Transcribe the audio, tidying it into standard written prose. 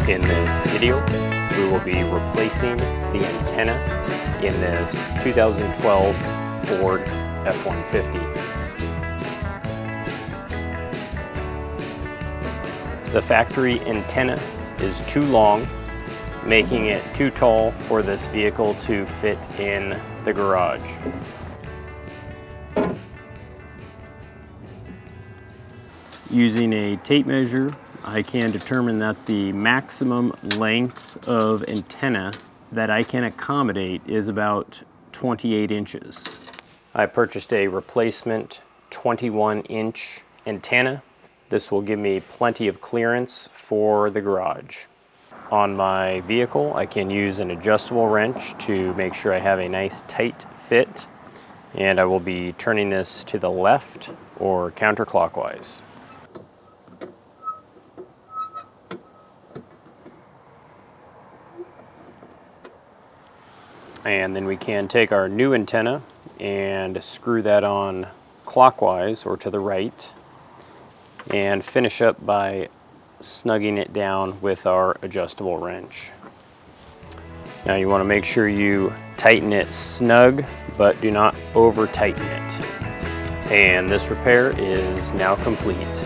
In this video, we will be replacing the antenna in this 2012 Ford F-150. The factory antenna is too long, making it too tall for this vehicle to fit in the garage. Using a tape measure, I can determine that the maximum length of antenna that I can accommodate is about 28 inches. I purchased a replacement 21-inch antenna. This will give me plenty of clearance for the garage. On my vehicle, I can use an adjustable wrench to make sure I have a nice tight fit, and I will be turning this to the left or counterclockwise. And then we can take our new antenna and screw that on clockwise or to the right and finish up by snugging it down with our adjustable wrench. Now you want to make sure you tighten it snug, but do not over tighten it. And this repair is now complete.